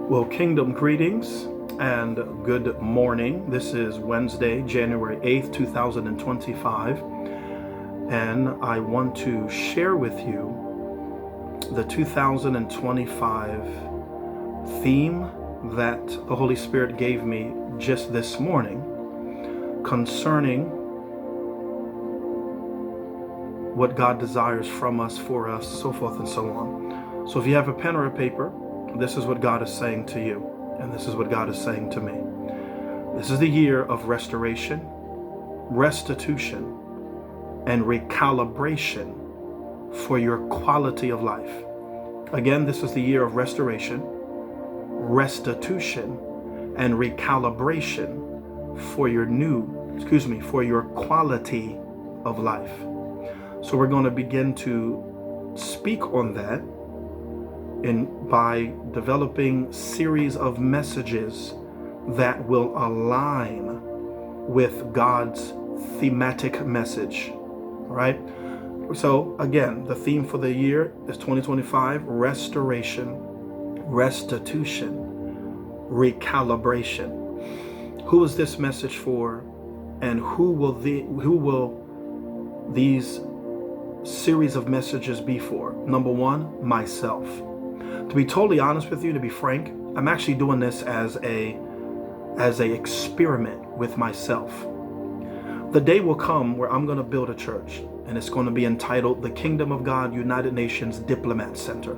Well, kingdom greetings and good morning. This is Wednesday, January 8th, 2025, and I want to share with you the 2025 theme that the Holy Spirit gave me just this morning concerning what God desires from us, for us, so forth and so on. So if you have a pen or a paper, this is what God is saying to you, and this is what God is saying to me. This is the year of restoration, restitution, and recalibration for your quality of life. Again, this is the year of restoration, restitution, and recalibration for your for your quality of life. So we're going to begin to speak on that by developing series of messages that will align with God's thematic message. All right. So again, the theme for the year is 2025: restoration, restitution, recalibration. Who is this message for, and who will these series of messages be for? Number one, myself. To be totally honest with you, to be frank, I'm actually doing this as a experiment with myself. The day will come where I'm going to build a church, and it's going to be entitled the Kingdom of God United Nations Diplomat Center.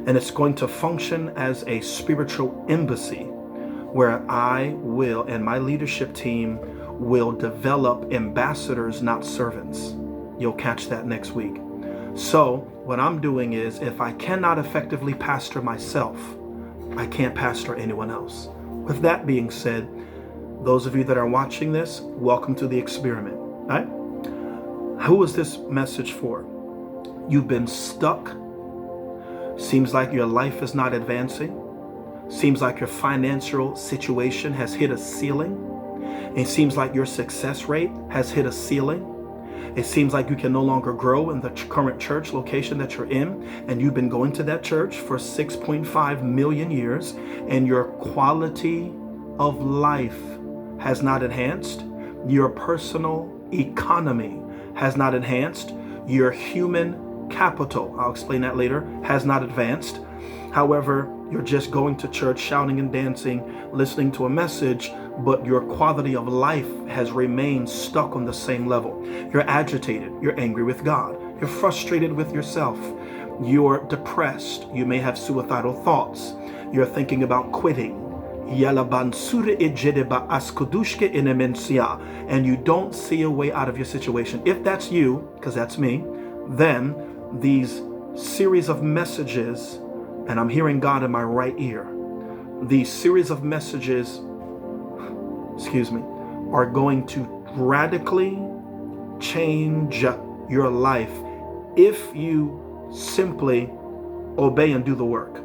And it's going to function as a spiritual embassy where I will, and my leadership team will develop ambassadors, not servants. You'll catch that next week. So what I'm doing is, if I cannot effectively pastor myself, I can't pastor anyone else. With that being said, those of you that are watching this, welcome to the experiment. Right? Who is this message for? You've been stuck. Seems like your life is not advancing. Seems like your financial situation has hit a ceiling. It seems like your success rate has hit a ceiling. It seems like you can no longer grow in the current church location that you're in, and you've been going to that church for 6.5 million years, and your quality of life has not enhanced. Your personal economy has not enhanced. Your human capital, I'll explain that later, has not advanced. However, you're just going to church, shouting and dancing, listening to a message, but your quality of life has remained stuck on the same level. You're agitated. You're angry with God. You're frustrated with yourself. You're depressed. You may have suicidal thoughts. You're thinking about quitting. And you don't see a way out of your situation. If that's you, because that's me, then these series of messages, and I'm hearing God in my right ear, these series of messages, are going to radically change your life if you simply obey and do the work.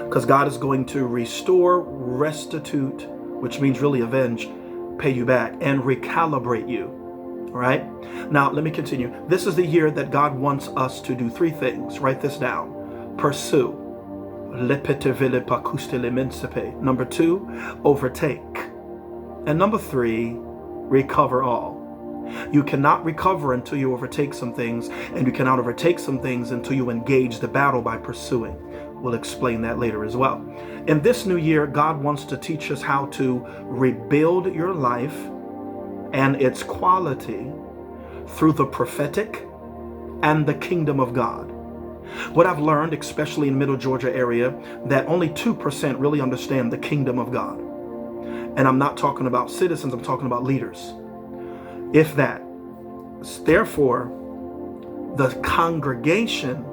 Because God is going to restore, restitute, which means really avenge, pay you back, and recalibrate you. All right? Now, let me continue. This is the year that God wants us to do three things. Write this down. Pursue. Number two, overtake. And number three, recover all. You cannot recover until you overtake some things, and you cannot overtake some things until you engage the battle by pursuing. We'll explain that later as well. In this new year, God wants to teach us how to rebuild your life and its quality through the prophetic and the kingdom of God. What I've learned, especially in Middle Georgia area, that only 2% really understand the kingdom of God. And I'm not talking about citizens, I'm talking about leaders. If that. Therefore, the congregation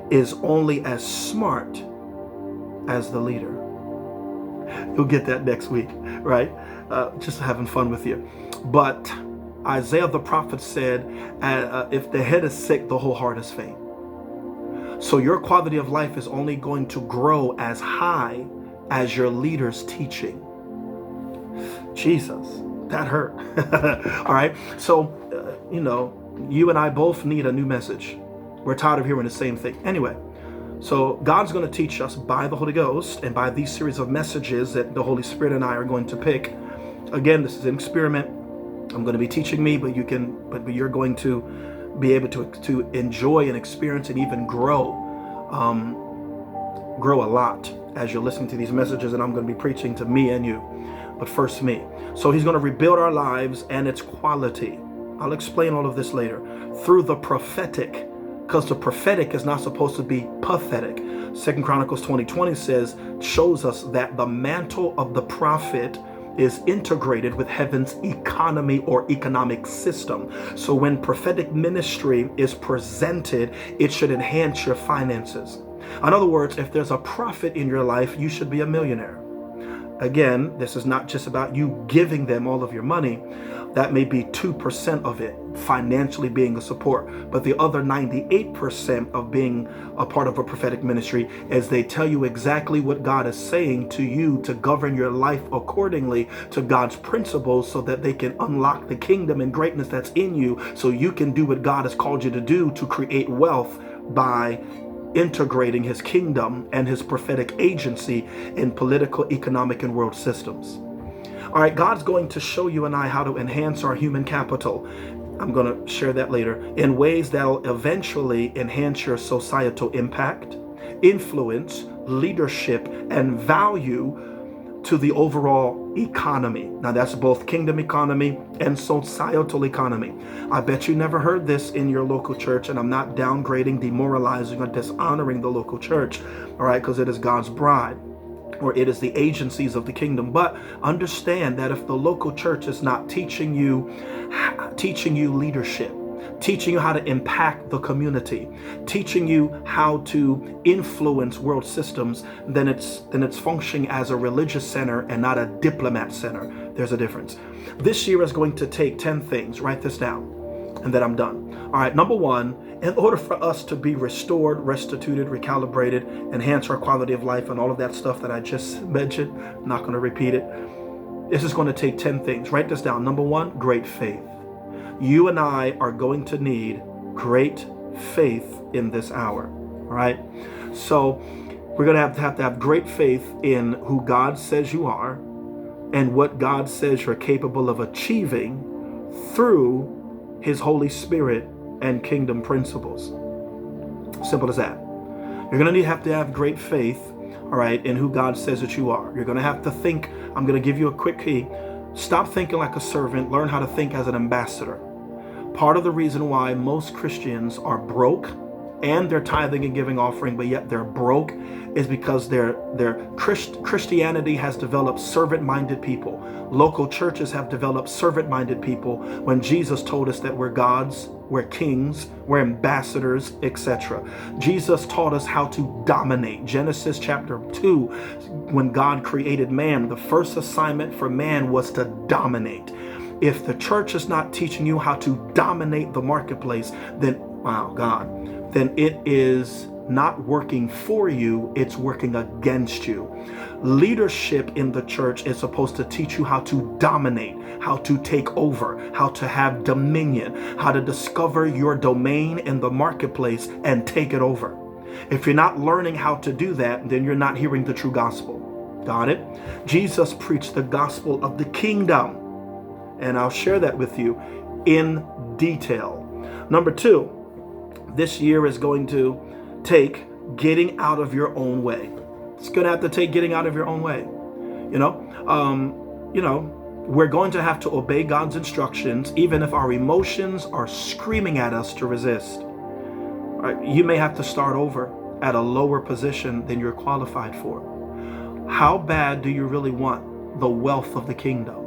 is only as smart as the leader. You'll get that next week, right? Just having fun with you. But Isaiah the prophet said, if the head is sick, the whole heart is faint. So your quality of life is only going to grow as high as your leader's teaching. Jesus, that hurt. All right. So, you and I both need a new message. We're tired of hearing the same thing. Anyway, So God's going to teach us by the Holy Ghost and by these series of messages that the Holy Spirit and I are going to pick. Again, this is an experiment. I'm going to be teaching me, but you're going to be able to enjoy and experience and even grow a lot as you're listening to these messages, and I'm going to be preaching to me and you, but first me. So he's going to rebuild our lives and its quality. I'll explain all of this later through the prophetic, because the prophetic is not supposed to be pathetic. 2 Chronicles 20:20 shows us that the mantle of the prophet is integrated with heaven's economy or economic system. So when prophetic ministry is presented, it should enhance your finances. In other words, if there's a prophet in your life, you should be a millionaire. Again, this is not just about you giving them all of your money. That may be 2% of it, financially being a support. But the other 98% of being a part of a prophetic ministry is they tell you exactly what God is saying to you to govern your life accordingly to God's principles so that they can unlock the kingdom and greatness that's in you so you can do what God has called you to do to create wealth by integrating his kingdom and his prophetic agency in political, economic, and world systems. All right, God's going to show you and I how to enhance our human capital. I'm going to share that later in ways that'll eventually enhance your societal impact, influence, leadership, and value to the overall economy. Now that's both kingdom economy and societal economy. I bet you never heard this in your local church, and I'm not downgrading, demoralizing, or dishonoring the local church, all right, because it is God's bride, or it is the agencies of the kingdom. But understand that if the local church is not teaching you leadership, teaching you how to impact the community, teaching you how to influence world systems, then it's functioning as a religious center and not a diplomat center. There's a difference. This year is going to take 10 things. Write this down, and then I'm done. All right, number one, in order for us to be restored, restituted, recalibrated, enhance our quality of life, and all of that stuff that I just mentioned, I'm not going to repeat it. This is going to take 10 things. Write this down. Number one, great faith. You and I are going to need great faith in this hour, all right? So we're going to have great faith in who God says you are and what God says you're capable of achieving through his Holy Spirit and kingdom principles. Simple as that. You're going to have to have great faith, all right, in who God says that you are. You're going to have to think. I'm going to give you a quick key. Stop thinking like a servant. Learn how to think as an ambassador. Part of the reason why most Christians are broke and they're tithing and giving offering, but yet they're broke, is because their Christianity has developed servant-minded people. Local churches have developed servant-minded people when Jesus told us that we're gods, we're kings, we're ambassadors, etc. Jesus taught us how to dominate. Genesis chapter 2, when God created man, the first assignment for man was to dominate. If the church is not teaching you how to dominate the marketplace, then, then it is not working for you, it's working against you. Leadership in the church is supposed to teach you how to dominate, how to take over, how to have dominion, how to discover your domain in the marketplace and take it over. If you're not learning how to do that, then you're not hearing the true gospel. Got it? Jesus preached the gospel of the kingdom, and I'll share that with you in detail. Number two, this year is going to take getting out of your own way. It's going to have to take getting out of your own way. We're going to have to obey God's instructions, even if our emotions are screaming at us to resist. Right? You may have to start over at a lower position than you're qualified for. How bad do you really want the wealth of the kingdom?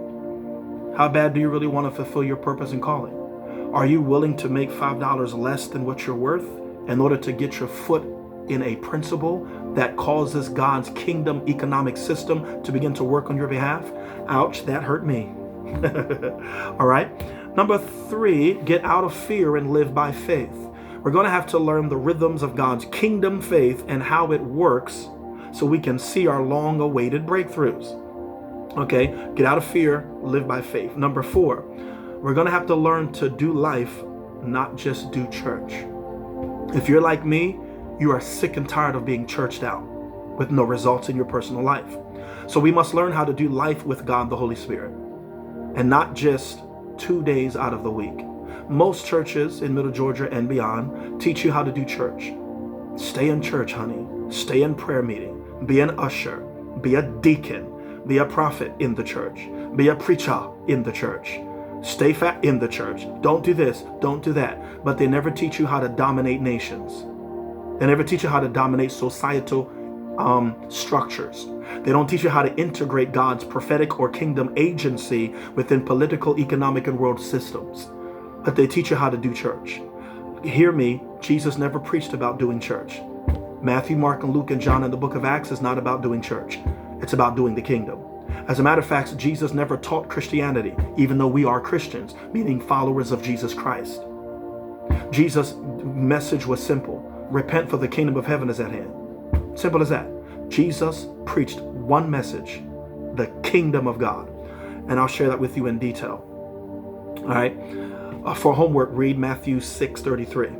How bad do you really want to fulfill your purpose and calling? Are you willing to make $5 less than what you're worth in order to get your foot in a principle that causes God's kingdom economic system to begin to work on your behalf? Ouch, that hurt me. All right. Number three, get out of fear and live by faith. We're going to have to learn the rhythms of God's kingdom faith and how it works so we can see our long-awaited breakthroughs. Okay, get out of fear, live by faith. Number four, we're going to have to learn to do life, not just do church. If you're like me, You are sick and tired of being churched out with no results in your personal life. So we must learn how to do life with God, the Holy Spirit, and not just 2 days out of the week. Most churches in Middle Georgia and beyond teach you how to do church. Stay in church, honey. Stay in prayer meeting. Be an usher. Be a deacon. Be a prophet in the church. Be a preacher in the church. Stay fat in the church. Don't do this. Don't do that. But they never teach you how to dominate nations. They never teach you how to dominate societal structures. They don't teach you how to integrate God's prophetic or kingdom agency within political, economic, and world systems. But they teach you how to do church. Hear me, Jesus never preached about doing church. Matthew, Mark, and Luke, and John in the book of Acts is not about doing church. It's about doing the kingdom. As a matter of fact, Jesus never taught Christianity, even though we are Christians, meaning followers of Jesus Christ. Jesus' message was simple. Repent, for the kingdom of heaven is at hand. Simple as that. Jesus preached one message, the kingdom of God. And I'll share that with you in detail. All right. For homework, read Matthew 6:33.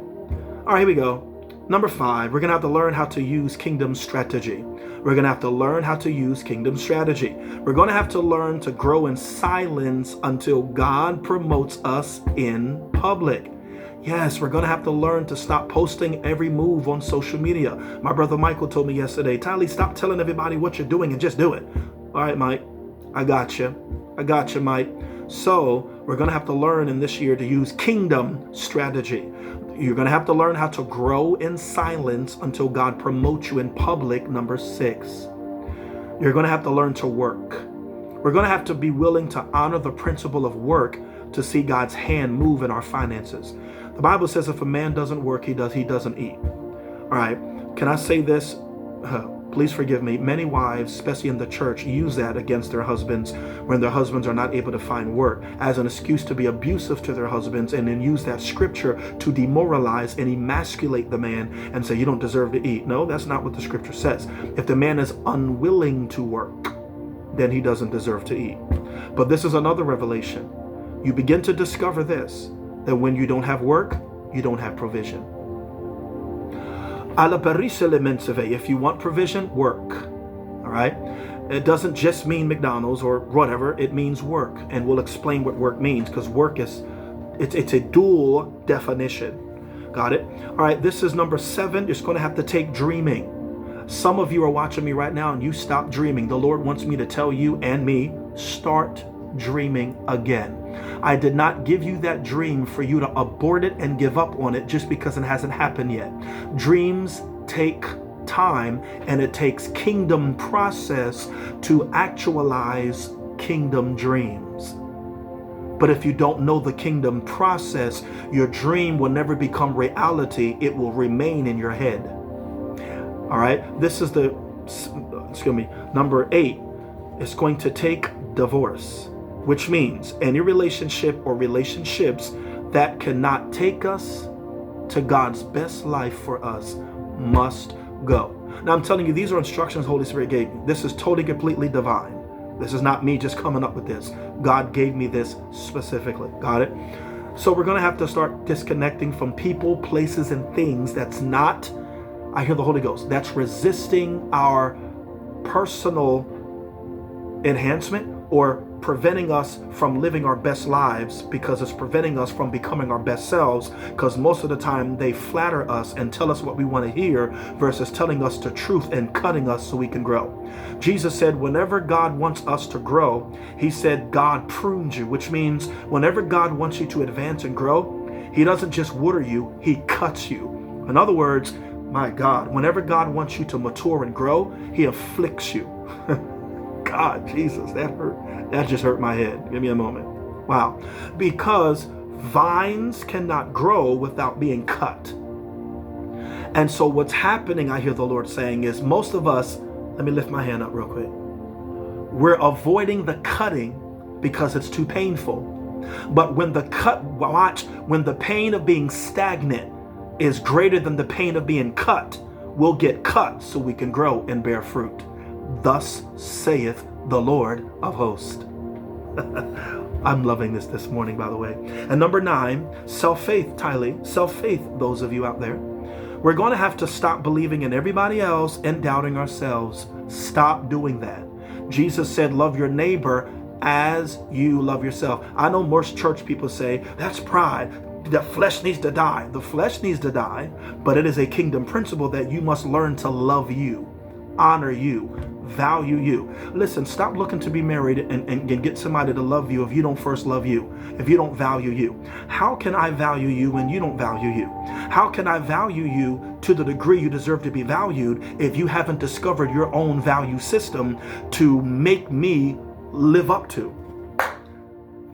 All right, here we go. Number 5, we're going to have to learn how to use kingdom strategy. We're going to have to learn how to use kingdom strategy. We're going to have to learn to grow in silence until God promotes us in public. Yes, we're going to have to learn to stop posting every move on social media. My brother Michael told me yesterday, Tylee, stop telling everybody what you're doing and just do it. All right, Mike, I got you. I got you, Mike. So we're going to have to learn in this year to use kingdom strategy. You're going to have to learn how to grow in silence until God promotes you in public. Number 6, you're going to have to learn to work. We're going to have to be willing to honor the principle of work to see God's hand move in our finances. The Bible says if a man doesn't work, he doesn't eat. All right. Can I say this? Please forgive me. Many wives, especially in the church, use that against their husbands when their husbands are not able to find work as an excuse to be abusive to their husbands, and then use that scripture to demoralize and emasculate the man and say, you don't deserve to eat. No, that's not what the scripture says. If the man is unwilling to work, then he doesn't deserve to eat. But this is another revelation. You begin to discover this, that when you don't have work, you don't have provision. If you want provision, work. All right. It doesn't just mean McDonald's or whatever. It means work. And we'll explain what work means, because work is, it's a dual definition. Got it? All right. This is number 7. You're going to have to take dreaming. Some of you are watching me right now and you stop dreaming. The Lord wants me to tell you and me, start dreaming again. I did not give you that dream for you to abort it and give up on it just because it hasn't happened yet. Dreams take time, and it takes kingdom process to actualize kingdom dreams. But if you don't know the kingdom process, your dream will never become reality. It will remain in your head. All right. This is number 8. It's going to take divorce, which means any relationship or relationships that cannot take us to God's best life for us must go. Now, I'm telling you, these are instructions the Holy Spirit gave me. This is totally, completely divine. This is not me just coming up with this. God gave me this specifically. Got it? So we're going to have to start disconnecting from people, places, and things that's not, I hear the Holy Ghost, that's resisting our personal enhancement or preventing us from living our best lives, because it's preventing us from becoming our best selves, because most of the time they flatter us and tell us what we want to hear versus telling us the truth and cutting us so we can grow. Jesus said whenever God wants us to grow, he said God prunes you, which means whenever God wants you to advance and grow, he doesn't just water you, he cuts you. In other words, my God, whenever God wants you to mature and grow, he afflicts you. God, Jesus, that hurt. That just hurt my head. Give me a moment. Wow. Because vines cannot grow without being cut. And so what's happening, I hear the Lord saying, is most of us, let me lift my hand up real quick. We're avoiding the cutting because it's too painful. But when the when the pain of being stagnant is greater than the pain of being cut, we'll get cut so we can grow and bear fruit. Thus saith the Lord of hosts. I'm loving this morning, by the way. And number 9, self-faith, Tylee. Self-faith, those of you out there. We're going to have to stop believing in everybody else and doubting ourselves. Stop doing that. Jesus said, love your neighbor as you love yourself. I know most church people say, that's pride. The flesh needs to die. The flesh needs to die, but it is a kingdom principle that you must learn to love you, honor you, value you. Listen, stop looking to be married and get somebody to love you if you don't first love you, if you don't value you. How can I value you when you don't value you? How can I value you to the degree you deserve to be valued if you haven't discovered your own value system to make me live up to?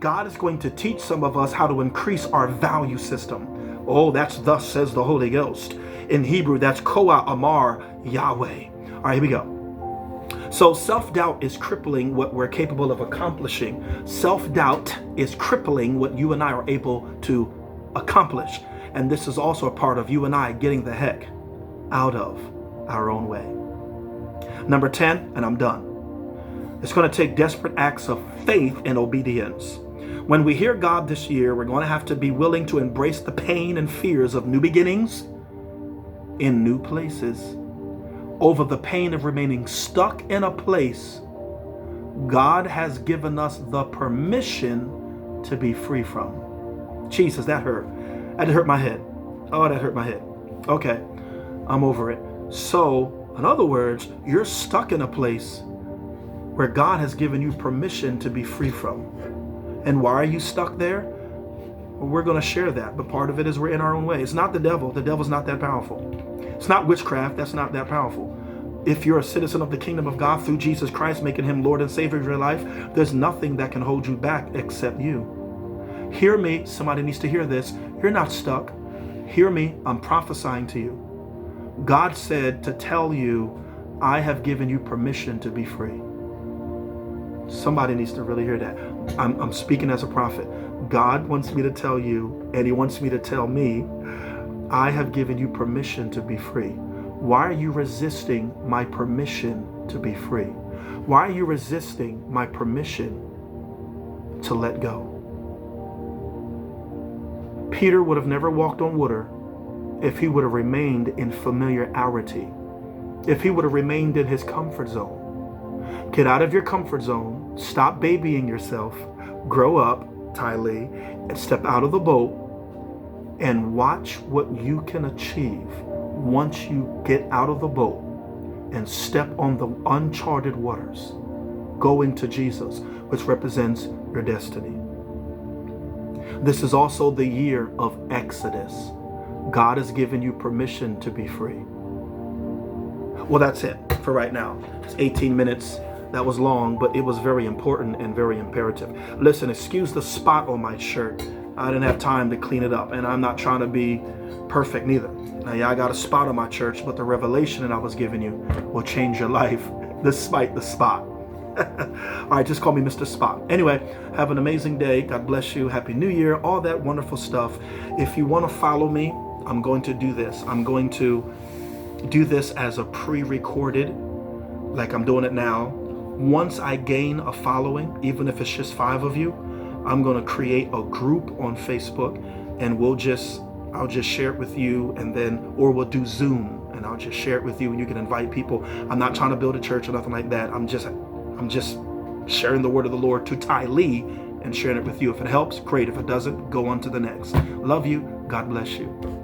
God is going to teach some of us how to increase our value system. Oh, that's thus says the Holy Ghost. In Hebrew, that's Koah Amar Yahweh. All right, here we go. So self-doubt is crippling what we're capable of accomplishing. Self-doubt is crippling what you and I are able to accomplish. And this is also a part of you and I getting the heck out of our own way. Number 10, and I'm done. It's going to take desperate acts of faith and obedience. When we hear God this year, we're going to have to be willing to embrace the pain and fears of new beginnings in new places. Over the pain of remaining stuck in a place God has given us the permission to be free from. Jesus, that hurt. That hurt my head. Oh, that hurt my head. Okay, I'm over it. So, in other words, you're stuck in a place where God has given you permission to be free from. And why are you stuck there? Well, we're going to share that, but part of it is we're in our own way. It's not the devil. The devil's not that powerful. It's not witchcraft. That's not that powerful. If you're a citizen of the kingdom of God through Jesus Christ, making him Lord and Savior of your life, there's nothing that can hold you back except you. Hear me. Somebody needs to hear this. You're not stuck. Hear me. I'm prophesying to you. God said to tell you, I have given you permission to be free. Somebody needs to really hear that. I'm speaking as a prophet. God wants me to tell you, and he wants me to tell me, I have given you permission to be free. Why are you resisting my permission to be free? Why are you resisting my permission to let go? Peter would have never walked on water if he would have remained in familiarity, if he would have remained in his comfort zone. Get out of your comfort zone, stop babying yourself, grow up, Ty Lee, and step out of the boat and watch what you can achieve once you get out of the boat and step on the uncharted waters. Go into Jesus, which represents your destiny. This is also the year of Exodus. God has given you permission to be free. Well, that's it for right now. It's 18 minutes. That was long, but it was very important and very imperative. Listen, excuse the spot on my shirt. I didn't have time to clean it up, and I'm not trying to be perfect neither. Now, yeah, I got a spot on my church, but the revelation that I was giving you will change your life despite the spot. All right, just call me Mr. Spot. Anyway, have an amazing day. God bless you. Happy New Year. All that wonderful stuff. If you want to follow me, I'm going to do this. I'm going to do this as a pre-recorded, like I'm doing it now. Once I gain a following, even if it's just 5 of you, I'm going to create a group on Facebook, and I'll just share it with you, and then, or we'll do Zoom, and I'll just share it with you, and you can invite people. I'm not trying to build a church or nothing like that. I'm just sharing the word of the Lord to Ty Lee and sharing it with you. If it helps, great. If it doesn't, go on to the next. Love you. God bless you.